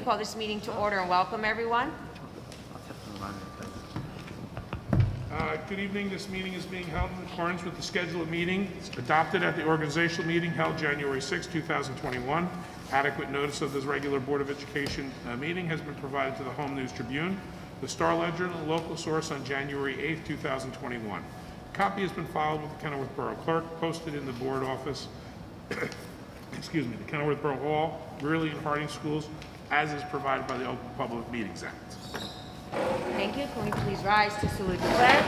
to call this meeting to order and welcome everyone. Good evening. This meeting is being held in accordance with the schedule of meeting adopted at the organizational meeting held January 6, 2021. Adequate notice of this regular Board of Education meeting has been provided to the Home News Tribune, the Star Ledger, and the local source on January 8, 2021. A copy has been filed with the Kenilworth Borough Clerk, posted in the board office, excuse me, the Kenilworth Borough Hall, Greeley and Harding Schools, as is provided by the Open Public Meetings Act. Thank you. Can we please rise to salute the flag?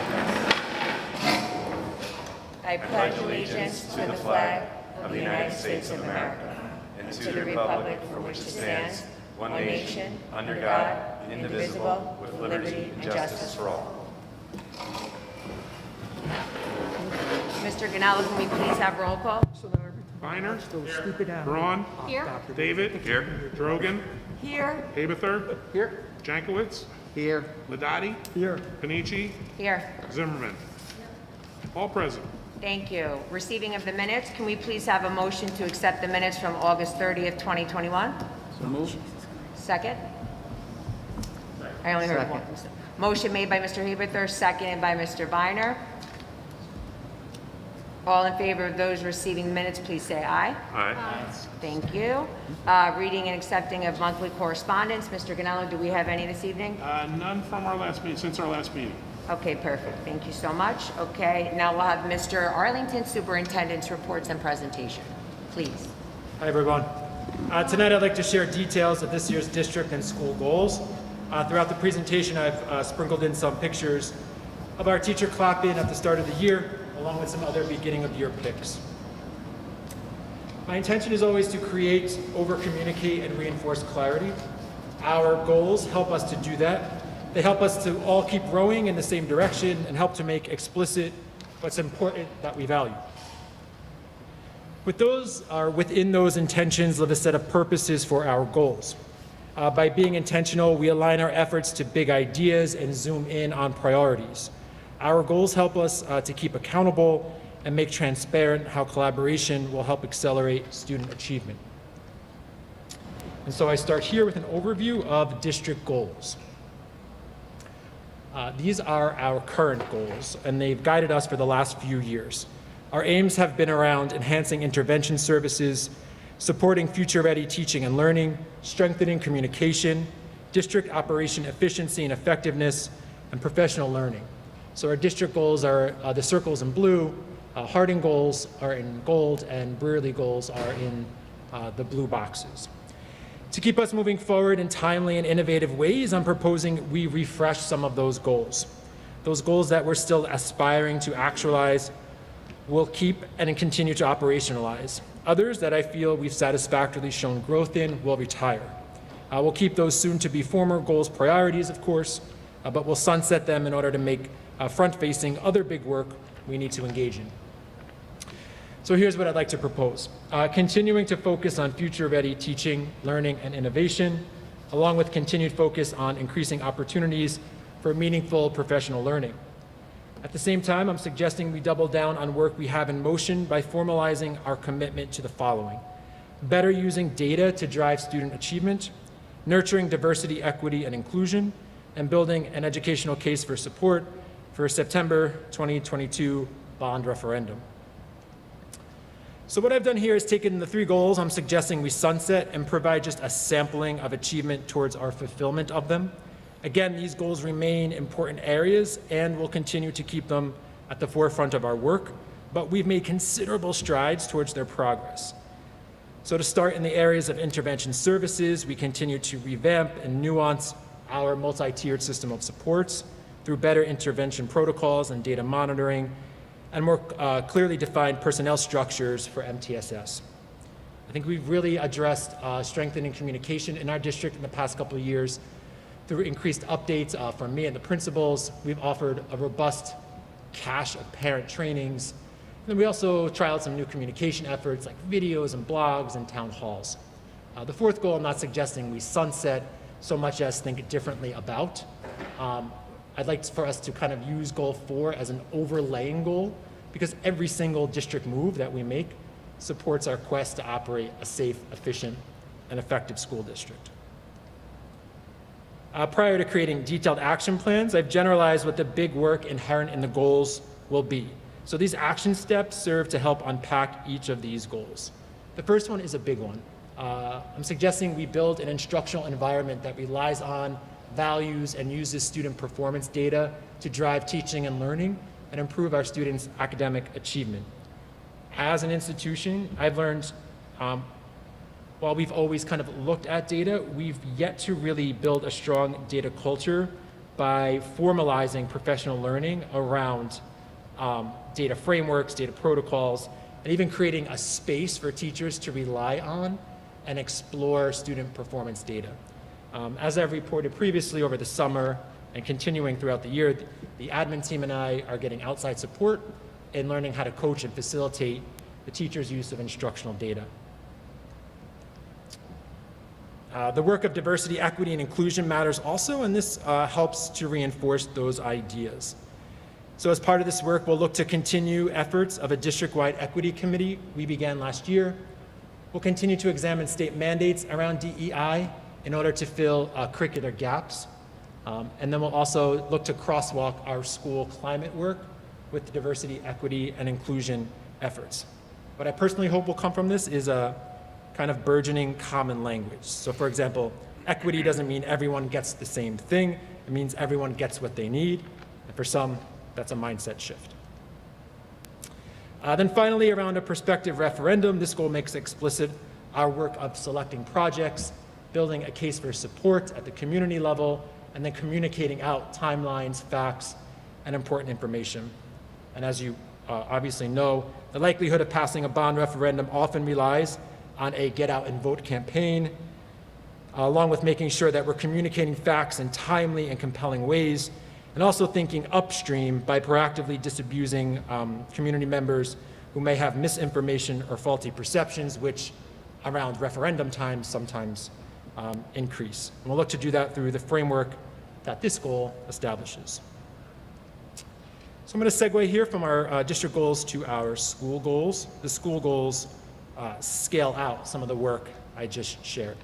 I pledge allegiance to the flag of the United States of America and to the republic for which it stands, one nation, under God, indivisible, with liberty and justice for all. Mr. Ganello, can we please have roll call? Biner. Braun. Here. David. Here. Drogan. Here. Haberthur. Here. Jankowicz. Here. Ladati. Here. Panici. Here. Zimmerman. All present. Thank you. Receiving of the minutes, can we please have a motion to accept the minutes from August 30th, 2021? So move. Second? I only heard one. Motion made by Mr. Haberthur, seconded by Mr. Biner. All in favor of those receiving the minutes, please say aye. Aye. Thank you. Reading and accepting of monthly correspondence. Mr. Ganello, do we have any this evening? None from our last meeting, since our last meeting. Okay, perfect. Thank you so much. Okay, now we'll have Mr. Arlington, Superintendent's reports and presentation. Please. Hi, everyone. Tonight, I'd like to share details of this year's district and school goals. Throughout the presentation, I've sprinkled in some pictures of our teacher clap-in at the start of the year, along with some other beginning of year pics. My intention is always to create, over-communicate, and reinforce clarity. Our goals help us to do that. They help us to all keep rowing in the same direction and help to make explicit what's important that we value. Within those intentions live a set of purposes for our goals. By being intentional, we align our efforts to big ideas and zoom in on priorities. Our goals help us to keep accountable and make transparent how collaboration will help accelerate student achievement. And so I start here with an overview of district goals. These are our current goals, and they've guided us for the last few years. Our aims have been around enhancing intervention services, supporting future-ready teaching and learning, strengthening communication, district operation efficiency and effectiveness, and professional learning. So our district goals are the circles in blue, Harding goals are in gold, and Brearley goals are in the blue boxes. To keep us moving forward in timely and innovative ways, I'm proposing we refresh some of those goals. Those goals that we're still aspiring to actualize, we'll keep and continue to operationalize. Others that I feel we've satisfactorily shown growth in will retire. We'll keep those soon to be former goals priorities, of course, but we'll sunset them in order to make front-facing other big work we need to engage in. So here's what I'd like to propose. Continuing to focus on future-ready teaching, learning, and innovation, along with continued focus on increasing opportunities for meaningful professional learning. At the same time, I'm suggesting we double down on work we have in motion by formalizing our commitment to the following: better using data to drive student achievement, nurturing diversity, equity, and inclusion, and building an educational case for support for September 2022 bond referendum. So what I've done here is taken the three goals I'm suggesting we sunset and provide just a sampling of achievement towards our fulfillment of them. Again, these goals remain important areas and we'll continue to keep them at the forefront of our work, but we've made considerable strides towards their progress. So to start, in the areas of intervention services, we continue to revamp and nuance our multi-tiered system of supports through better intervention protocols and data monitoring, and more clearly defined personnel structures for MTSS. I think we've really addressed strengthening communication in our district in the past couple of years through increased updates from me and the principals. We've offered a robust cache of parent trainings. And then we also trialed some new communication efforts like videos and blogs and town halls. The fourth goal, I'm not suggesting we sunset so much as think differently about. I'd like for us to kind of use goal 4 as an overlaying goal, because every single district move that we make supports our quest to operate a safe, efficient, and effective school district. Prior to creating detailed action plans, I've generalized what the big work inherent in the goals will be. So these action steps serve to help unpack each of these goals. The first one is a big one. I'm suggesting we build an instructional environment that relies on, values, and uses student performance data to drive teaching and learning and improve our students' academic achievement. As an institution, I've learned, while we've always kind of looked at data, we've yet to really build a strong data culture by formalizing professional learning around data frameworks, data protocols, and even creating a space for teachers to rely on and explore student performance data. As I've reported previously over the summer and continuing throughout the year, the admin team and I are getting outside support in learning how to coach and facilitate the teacher's use of instructional data. The work of diversity, equity, and inclusion matters also, and this helps to reinforce those ideas. So as part of this work, we'll look to continue efforts of a district-wide equity committee we began last year. We'll continue to examine state mandates around DEI in order to fill curricular gaps. And then we'll also look to crosswalk our school climate work with the diversity, equity, and inclusion efforts. What I personally hope will come from this is a kind of burgeoning common language. So for example, equity doesn't mean everyone gets the same thing. It means everyone gets what they need. And for some, that's a mindset shift. Then finally, around a prospective referendum, this goal makes explicit our work of selecting projects, building a case for support at the community level, and then communicating out timelines, facts, and important information. And as you obviously know, the likelihood of passing a bond referendum often relies on a get out and vote campaign, along with making sure that we're communicating facts in timely and compelling ways, and also thinking upstream by proactively disabusing community members who may have misinformation or faulty perceptions, which around referendum time sometimes increase. And we'll look to do that through the framework that this goal establishes. So I'm going to segue here from our district goals to our school goals. The school goals scale out some of the work I just shared.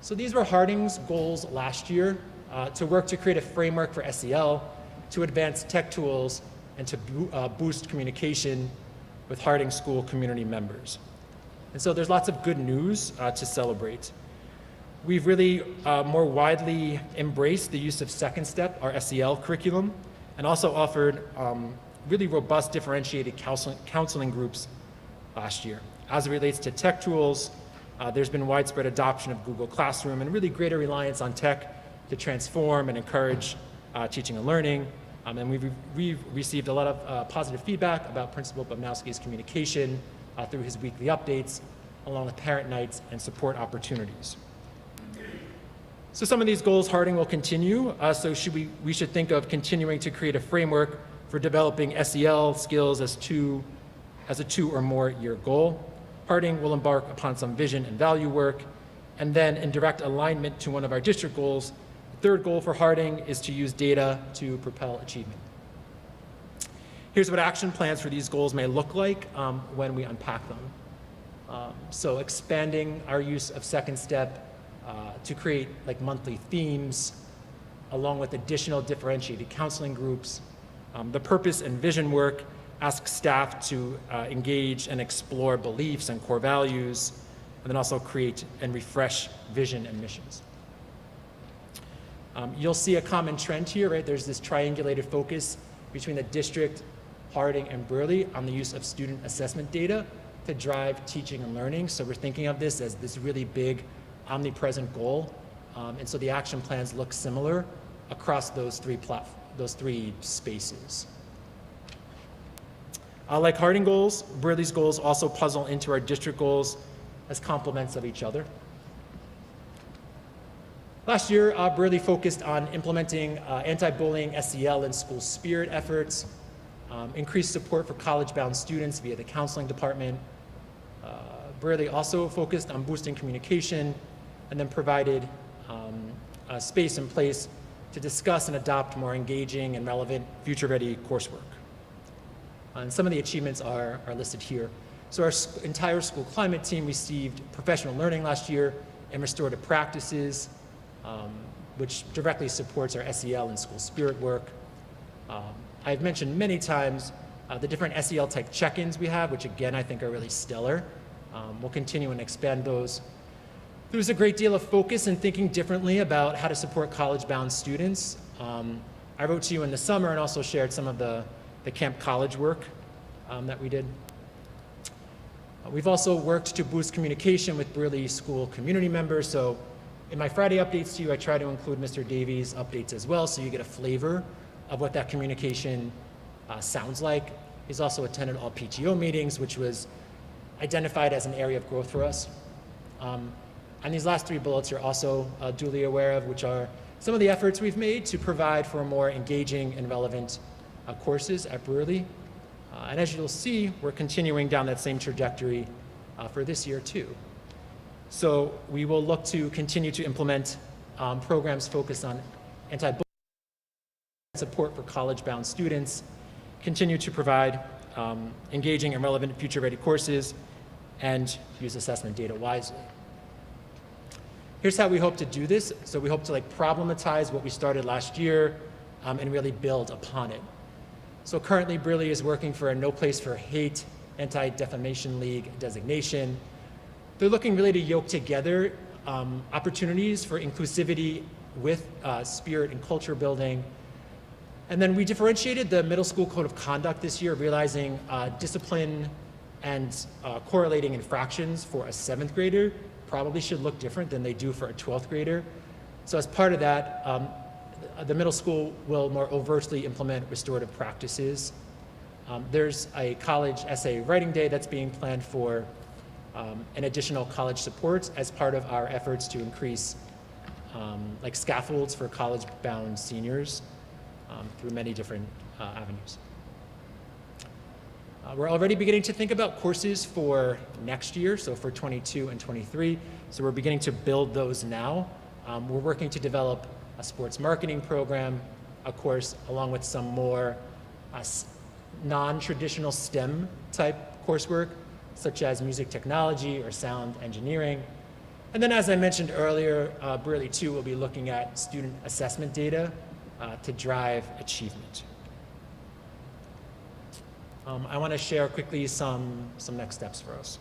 So these were Harding's goals last year, to work to create a framework for SEL, to advance tech tools, and to boost communication with Harding school community members. And so there's lots of good news to celebrate. We've really more widely embraced the use of Second Step, our SEL curriculum, and also offered really robust differentiated counseling groups last year. As it relates to tech tools, there's been widespread adoption of Google Classroom and really greater reliance on tech to transform and encourage teaching and learning. And we've received a lot of positive feedback about Principal Bobnowski's communication through his weekly updates, along with parent nights and support opportunities. So some of these goals Harding will continue. So we should think of continuing to create a framework for developing SEL skills as a 2 or more year goal. Harding will embark upon some vision and value work, and then in direct alignment to one of our district goals, the third goal for Harding is to use data to propel achievement. Here's what action plans for these goals may look like when we unpack them. So expanding our use of Second Step to create like monthly themes, along with additional differentiated counseling groups. The purpose and vision work asks staff to engage and explore beliefs and core values, and then also create and refresh vision and missions. You'll see a common trend here, right? There's this triangulated focus between the district, Harding, and Burley on the use of student assessment data to drive teaching and learning. So we're thinking of this as this really big omnipresent goal. And so the action plans look similar across those three spaces. Like Harding goals, Burley's goals also puzzle into our district goals as complements of each other. Last year, Burley focused on implementing anti-bullying SEL and school spirit efforts, increased support for college-bound students via the counseling department. Burley also focused on boosting communication and then provided a space and place to discuss and adopt more engaging and relevant future-ready coursework. And some of the achievements are listed here. So our entire school climate team received professional learning last year in restorative practices, which directly supports our SEL and school spirit work. I've mentioned many times the different SEL type check-ins we have, which again I think are really stellar. We'll continue and expand those. There's a great deal of focus in thinking differently about how to support college-bound students. I wrote to you in the summer and also shared some of the Camp College work that we did. We've also worked to boost communication with Burley School community members. So in my Friday updates to you, I try to include Mr. Davies' updates as well, so you get a flavor of what that communication sounds like. He's also attended all PTO meetings, which was identified as an area of growth for us. And these last three bullets you're also duly aware of, which are some of the efforts we've made to provide for more engaging and relevant courses at Burley. And as you'll see, we're continuing down that same trajectory for this year too. So we will look to continue to implement programs focused on anti-bullying support for college-bound students, continue to provide engaging and relevant future-ready courses, and use assessment data wisely. Here's how we hope to do this. So we hope to problematize what we started last year and really build upon it. So currently, Burley is working for a No Place for Hate Anti-Defamation League designation. They're looking really to yoke together opportunities for inclusivity with spirit and culture building. And then we differentiated the middle school code of conduct this year, realizing discipline and correlating infractions for a 7th grader probably should look different than they do for a 12th grader. So as part of that, the middle school will more overtly implement restorative practices. There's a college essay writing day that's being planned for an additional college supports as part of our efforts to increase scaffolds for college-bound seniors through many different avenues. We're already beginning to think about courses for next year, so for 22 and 23. So we're beginning to build those now. We're working to develop a sports marketing program, a course, along with some more non-traditional STEM type coursework, such as music technology or sound engineering. And then, as I mentioned earlier, Burley 2 will be looking at student assessment data to drive achievement. I want to share quickly some next steps for us.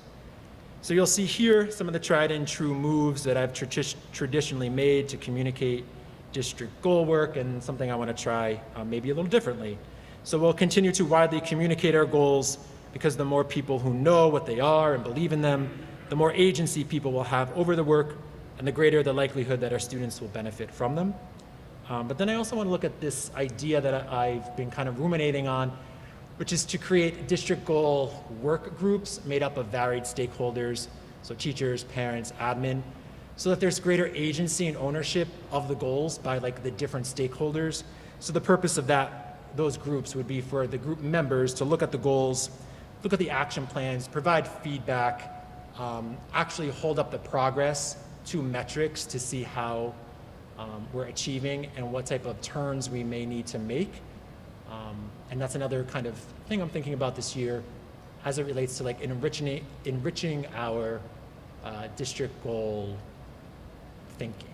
So you'll see here some of the tried and true moves that I've traditionally made to communicate district goal work, and something I want to try maybe a little differently. So we'll continue to widely communicate our goals, because the more people who know what they are and believe in them, the more agency people will have over the work, and the greater the likelihood that our students will benefit from them. But then I also want to look at this idea that I've been kind of ruminating on, which is to create district goal work groups made up of varied stakeholders, so teachers, parents, admin, so that there's greater agency and ownership of the goals by the different stakeholders. So the purpose of those groups would be for the group members to look at the goals, look at the action plans, provide feedback, actually hold up the progress to metrics to see how we're achieving and what type of turns we may need to make. And that's another kind of thing I'm thinking about this year as it relates to enriching our district goal thinking.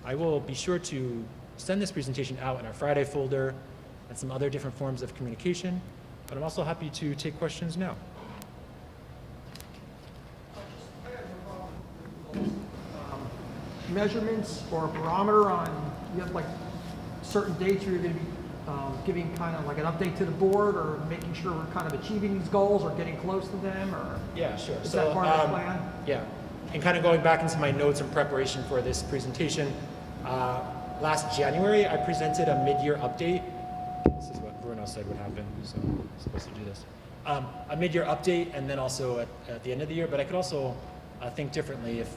I will be sure to send this presentation out in our Friday folder and some other different forms of communication, but I'm also happy to take questions now. Measurements or a barometer on, you have certain dates where you're going to be giving kind of an update to the board, or making sure we're kind of achieving these goals or getting close to them, or? Yeah, sure. Is that part of the plan? Yeah, and kind of going back into my notes in preparation for this presentation, last January I presented a mid-year update. This is what Bruno said would happen, so I'm supposed to do this. A mid-year update, and then also at the end of the year, but I could also think differently if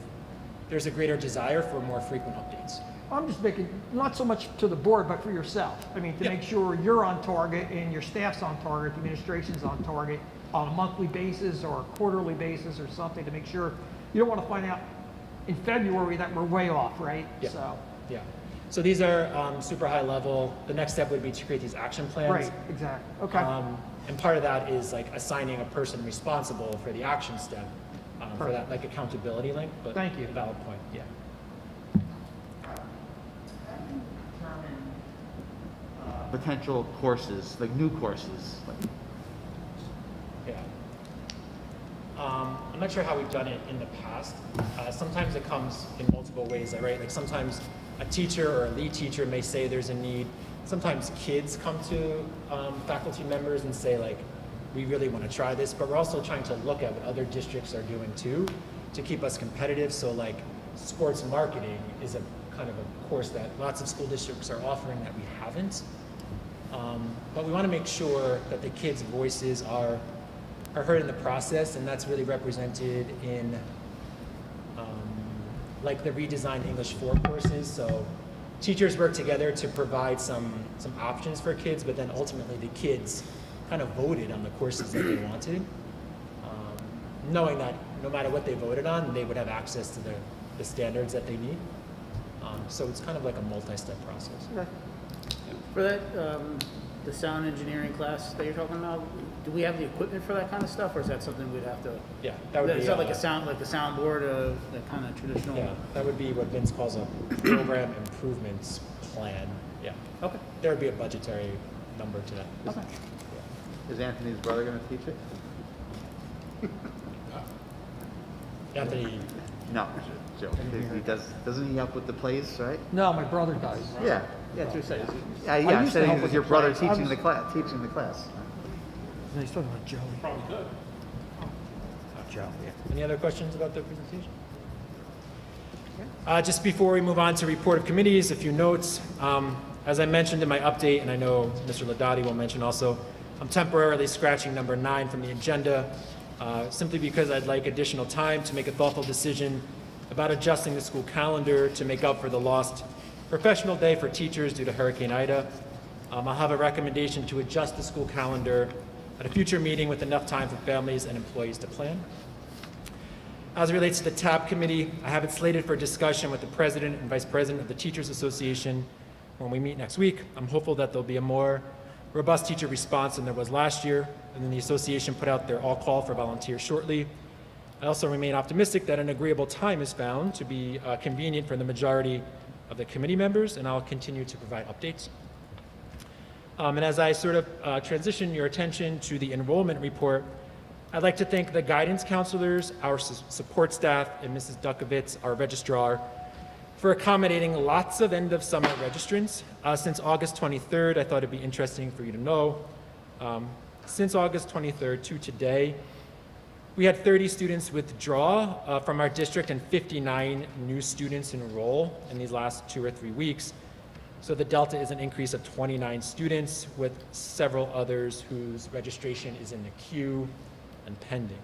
there's a greater desire for more frequent updates. I'm just making, not so much to the board, but for yourself. I mean, to make sure you're on target and your staff's on target, the administration's on target on a monthly basis or a quarterly basis or something, to make sure you don't want to find out in February that we're way off, right? Yeah. So. Yeah. So these are super high level. The next step would be to create these action plans. Right, exactly. Okay. And part of that is assigning a person responsible for the action step, for that accountability link. But Thank you. Valid point. Yeah. potential courses, like new courses? Like, Yeah. I'm not sure how we've done it in the past. Sometimes it comes in multiple ways, right? Like sometimes a teacher or a lead teacher may say there's a need. Sometimes kids come to faculty members and say like, we really want to try this, but we're also trying to look at what other districts are doing too to keep us competitive. So like sports marketing is a kind of a course that lots of school districts are offering that we haven't. But we want to make sure that the kids' voices are heard in the process, and that's really represented in like the redesigned English 4 courses. So teachers work together to provide some options for kids, but then ultimately the kids kind of voted on the courses that they wanted, knowing that no matter what they voted on, they would have access to the standards that they need. So it's kind of like a multi-step process. Okay. For that, the sound engineering class that you're talking about, do we have the equipment for that kind of stuff, or is that something we'd have to? Yeah, that would be. Is that like a soundboard, that kind of traditional? Yeah, that would be what Vince calls a program improvements plan. Yeah. Okay. There would be a budgetary number to that. Okay. is Anthony's brother going to teach it? Anthony, No, Joe. He doesn't he help with the plays, right? No, my brother does. Yeah. Yeah, that's what it says. Yeah, I I'm used to saying help it was with your the brother plays. I teaching was- the class. Teaching the class. No, he's talking about Joey. Probably could. Joe, yeah. any other questions about the presentation? Just before we move on to report of committees, a few notes. As I mentioned in my update, and I know Mr. Ladati will mention also, I'm temporarily scratching number 9 from the agenda, simply because I'd like additional time to make a thoughtful decision about adjusting the school calendar to make up for the lost professional day for teachers due to Hurricane Ida. I'll have a recommendation to adjust the school calendar at a future meeting with enough time for families and employees to plan. As it relates to the TAB committee, I have it slated for discussion with the president and vice president of the Teachers Association when we meet next week. I'm hopeful that there'll be a more robust teacher response than there was last year, and then the association put out their all call for volunteers shortly. I also remain optimistic that an agreeable time is found to be convenient for the majority of the committee members, and I'll continue to provide updates. And as I sort of transition your attention to the enrollment report, I'd like to thank the guidance counselors, our support staff, and Mrs. Dukovitz, our registrar, for accommodating lots of end of summer registrants. Since August 23rd, I thought it'd be interesting for you to know. Since August 23rd to today, we had 30 students withdraw from our district and 59 new students enroll in these last 2 or 3 weeks. So the delta is an increase of 29 students, with several others whose registration is in the queue and pending.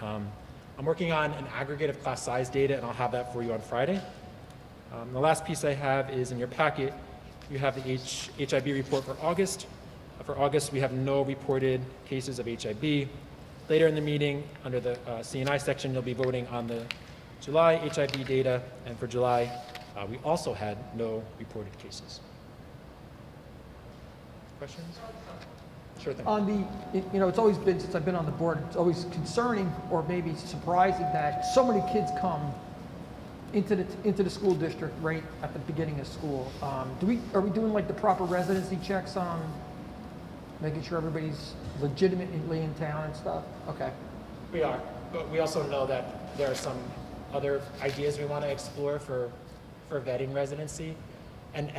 I'm working on an aggregate of class size data, and I'll have that for you on Friday. The last piece I have is in your packet. You have the HIB report for August. For August, we have no reported cases of HIB. Later in the meeting, under the C&I section, you'll be voting on the July HIB data, and for July, we also had no reported cases. Questions? Sure thing. On the, it's always been, since I've been on the board, it's always concerning or maybe surprising that so many kids come into the school district right at the beginning of school. Are we doing like the proper residency checks on making sure everybody's legitimately in town and stuff? Okay. We are, but we also know that there are some other ideas we want to explore for vetting residency. And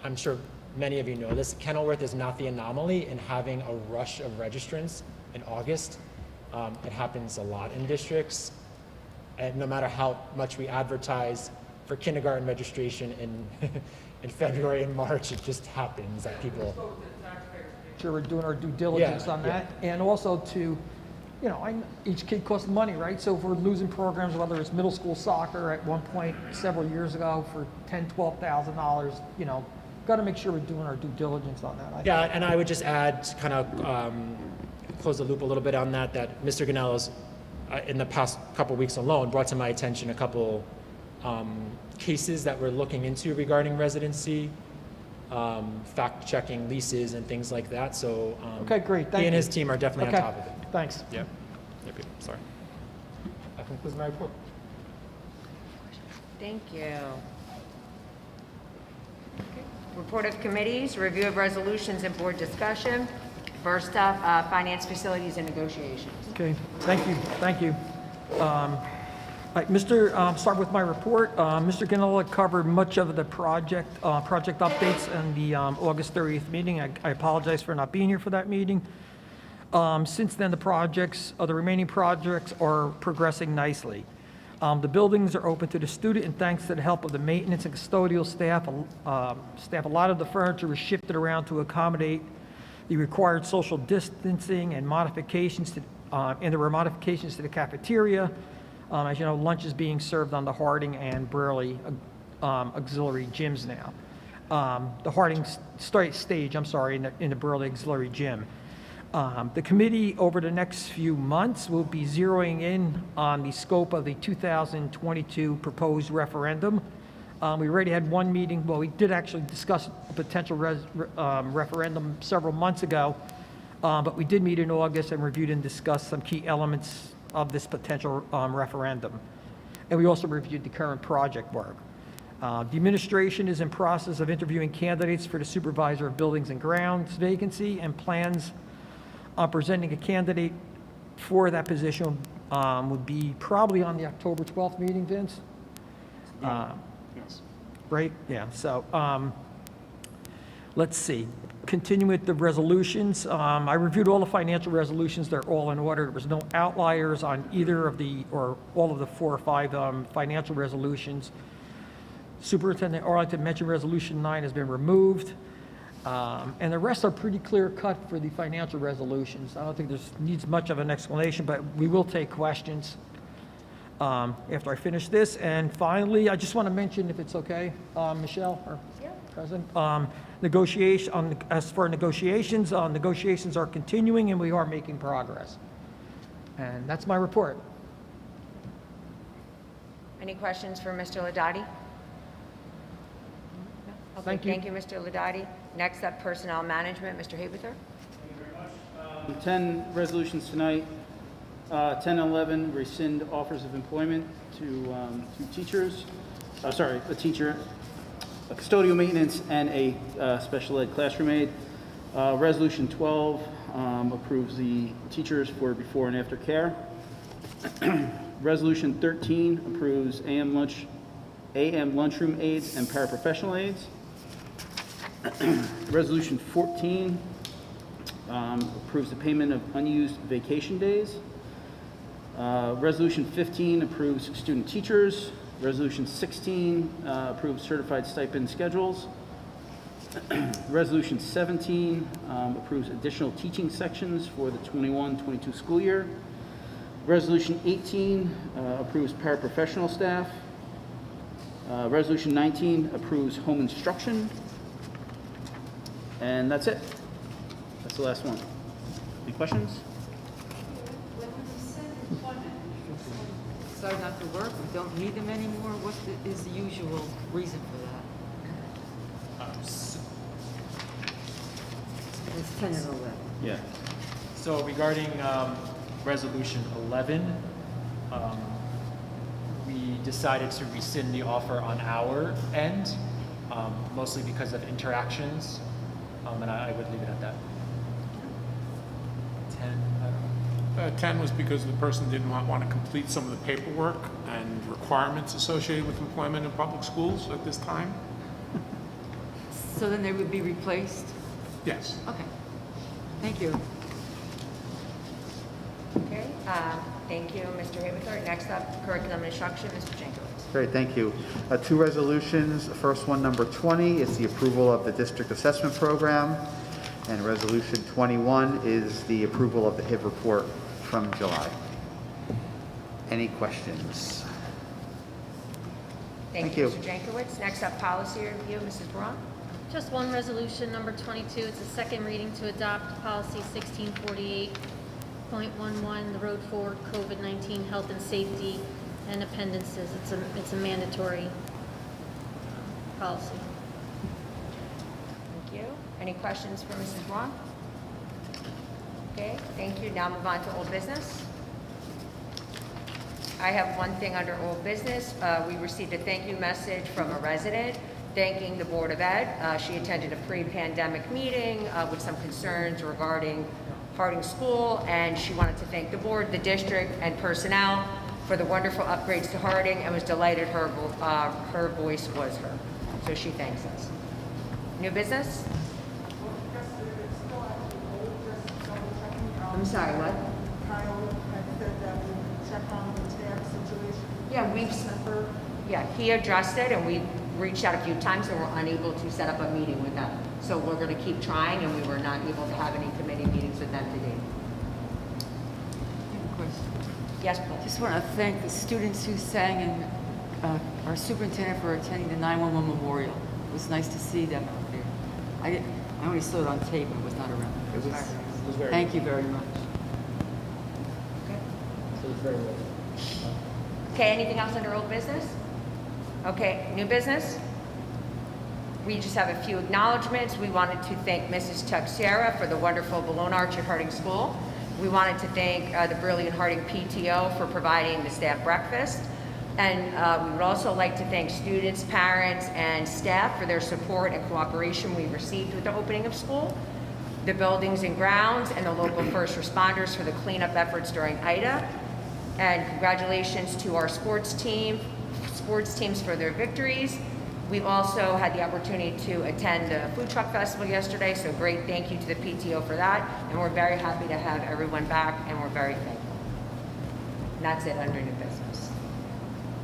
I'm sure many of you know this, Kenilworth is not the anomaly in having a rush of registrants in August. It happens a lot in districts. And no matter how much we advertise for kindergarten registration in February and March, it just happens that people. Sure, we're doing our due diligence Yeah, on that. And also to, each kid costs money, right? So if we're losing programs, whether it's middle school soccer at one point several years ago for $10,000, $12,000, got to make sure we're doing our due diligence on that. Yeah, and I would just add, kind of close the loop a little bit on that Mr. Ganello's, in the past couple weeks alone, brought to my attention a couple cases that we're looking into regarding residency, fact-checking leases and things like that. So Okay, great. Thank he and you. his team are definitely Okay, on top of it. thanks. Yep. Yep. Sorry. That concludes my report. Thank you. Report of committees, review of resolutions and board discussion. First up, finance, facilities, and negotiations. Okay, thank you. Start with my report. Mr. Ganella covered much of the project updates in the August 30th meeting. I apologize for not being here for that meeting. Since then, the remaining projects are progressing nicely. The buildings are open to the student, and thanks to the help of the maintenance and custodial staff, a lot of the furniture was shifted around to accommodate the required social distancing and modifications and there were modifications to the cafeteria. As you know, lunch is being served on the Harding and Burley auxiliary gyms now. The Harding stage, in the Burley auxiliary gym. The committee over the next few months will be zeroing in on the scope of the 2022 proposed referendum. We already had one meeting. Well, we did actually discuss a potential referendum several months ago, but we did meet in August and reviewed and discussed some key elements of this potential referendum. And we also reviewed the current project work. The administration is in process of interviewing candidates for the supervisor of buildings and grounds vacancy and plans on presenting a candidate for that position would be probably on the October 12th meeting, Vince? Yes. Right, yeah, so, let's see. Continue with the resolutions. I reviewed all the financial resolutions. They're all in order. There was no outliers on either of or all of the 4 or 5 financial resolutions. Superintendent Arlington mentioned Resolution 9 has been removed. And the rest are pretty clear cut for the financial resolutions. I don't think needs much of an explanation, but we will take questions after I finish this. And finally, I just want to mention, if it's okay, Michelle, or President, as for negotiations, negotiations are continuing and we are making progress. And that's my report. Any questions for Mr. Ladati? No? Okay, Thank you. Thank you, Mr. Ladati. Next up, personnel management, Mr. Haberthur. 10 resolutions tonight. 10 and 11, rescind offers of employment to teachers. A teacher, a custodial maintenance, and a special ed classroom aide. Resolution 12 approves the teachers for before and after care. Resolution 13 approves AM lunchroom aides and paraprofessional aides. Resolution 14 approves the payment of unused vacation days. Resolution 15 approves student teachers. Resolution 16 approves certified stipend schedules. Resolution 17 approves additional teaching sections for the 21-22 school year. Resolution 18 approves paraprofessional staff. Resolution 19 approves home instruction. And that's it. That's the last one. Any questions? Decide not to work, we don't need them anymore, is the usual reason for that? It's 10 and 11. Yeah. So regarding Resolution 11, we decided to rescind the offer on our end, mostly because of interactions, and I would leave it at that. 10, I don't know. 10 was because the person didn't want to complete some of the paperwork and requirements associated with employment in public schools at this time. So then they would be replaced? Yes. Okay, thank you. Okay, thank you, Mr. Haberthor. Next up, curriculum and instruction, Mr. Jankowicz. Great, thank you. 2 resolutions. The first one, number 20, is the approval of the district assessment program. And resolution 21 is the approval of the HIB report from July. Any questions? Thank you, Mr. Jankowicz. Next up, policy review, Mrs. Braun. Just one resolution, number 22. It's a second reading to adopt policy 1648.11, the road forward COVID-19 health and safety and appendices. It's a mandatory policy. Thank you. Any questions for Mrs. Braun? Okay, thank you. Now move on to old business. I have one thing under old business. We received a thank you message from a resident thanking the Board of Ed. She attended a pre-pandemic meeting with some concerns regarding Harding School, and she wanted to thank the board, the district, and personnel for the wonderful upgrades to Harding, and was delighted her voice was heard. So she thanks us. New business? I'm sorry, what? Kyle had said that we check on the staff situation. Yeah, he addressed it, and we reached out a few times and were unable to set up a meeting with them. So we're going to keep trying, and we were not able to have any committee meetings with them today. Of course. Yes, please. Just want to thank the students who sang and our superintendent for attending the 9/11 memorial. It was nice to see them out there. I only saw it on tape and was not around. It was very thank you very much. Okay, anything else under old business? Okay, new business? We just have a few acknowledgements. We wanted to thank Mrs. Chuck Sierra for the wonderful balloon arch at Harding School. We wanted to thank the brilliant Harding PTO for providing the staff breakfast. And we would also like to thank students, parents, and staff for their support and cooperation we received with the opening of school, the buildings and grounds, and the local first responders for the cleanup efforts during Ida. And congratulations to our sports teams for their victories. We've also had the opportunity to attend the food truck festival yesterday, so great thank you to the PTO for that. And we're very happy to have everyone back, and we're very thankful. And that's it under new business.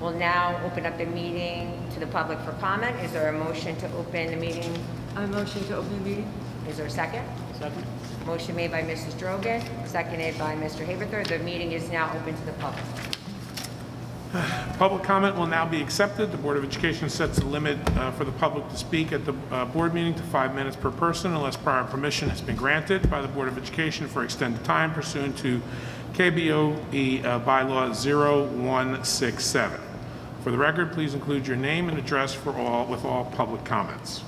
We'll now open up the meeting to the public for comment. Is there a motion to open the meeting? A motion to open the meeting? Is there a second? Second? Motion made by Mrs. Drogan, seconded by Mr. Haberthur. The meeting is now open to the public. Public comment will now be accepted. The Board of Education sets a limit for the public to speak at the board meeting to 5 minutes per person unless prior permission has been granted by the Board of Education for extended time pursuant to KBOE bylaw 0167. For the record, please include your name and address with all public comments.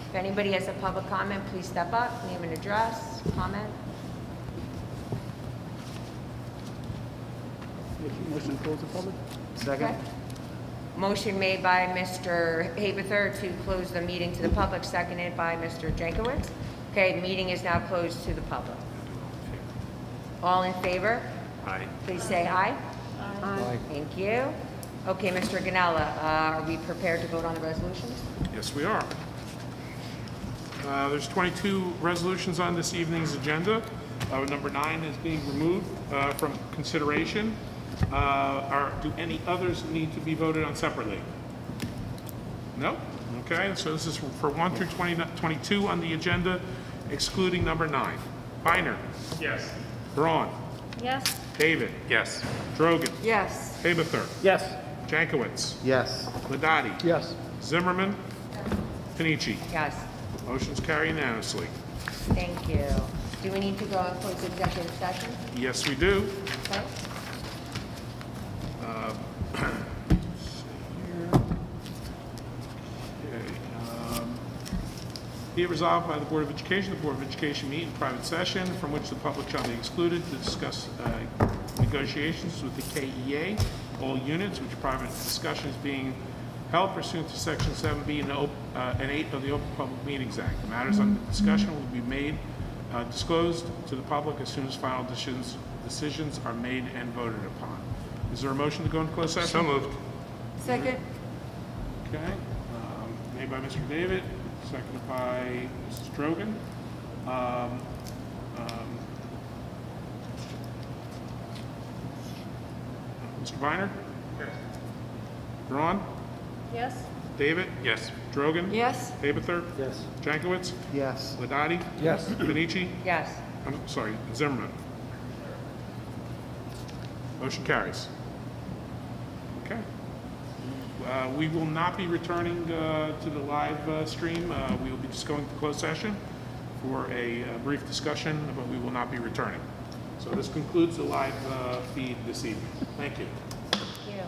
If anybody has a public comment, please step up, name and address, comment. Motion to close the public? Second? Okay. Motion made by Mr. Haberthur to close the meeting to the public, seconded by Mr. Jankowicz. Okay, the meeting is now closed to the public. All in favor? Aye. Please say aye. Aye. Thank you. Okay, Mr. Ganella, are we prepared to vote on the resolutions? Yes, we are. There's 22 resolutions on this evening's agenda. Number 9 is being removed from consideration. Do any others need to be voted on separately? No? Okay, so this is for 1 through 22 on the agenda, excluding number 9. Biner. Yes. Braun. Yes. David. Yes. Drogan. Yes. Haberthur. Yes. Jankowicz. Yes. Ladati. Yes. Zimmerman. Panici. Yes. Motion's carried unanimously. Thank you. Do we need to go and close executive session? Yes, we do. Okay. Be it resolved by the Board of Education, the Board of Education meet in private session from which the public shall be excluded to discuss negotiations with the KEA, all units, which private discussion is being held pursuant to Section 7B and 8 of the Open Public Meetings Act. The matters under discussion will be made disclosed to the public as soon as final decisions are made and voted upon. Is there a motion to go into closed session? So moved. Second? Okay, made by Mr. David, seconded by Mrs. Drogan. Mr. Viner? Yes. Braun? Yes. David? Yes. Drogan? Yes. Haberthur? Yes. Jankowicz? Yes. Ladati? Yes. Panici? Yes. I'm sorry, Zimmerman. Motion carries. Okay. We will not be returning to the live stream. We will be just going to closed session for a brief discussion, but we will not be returning. So this concludes the live feed this evening. Thank you. Thank you.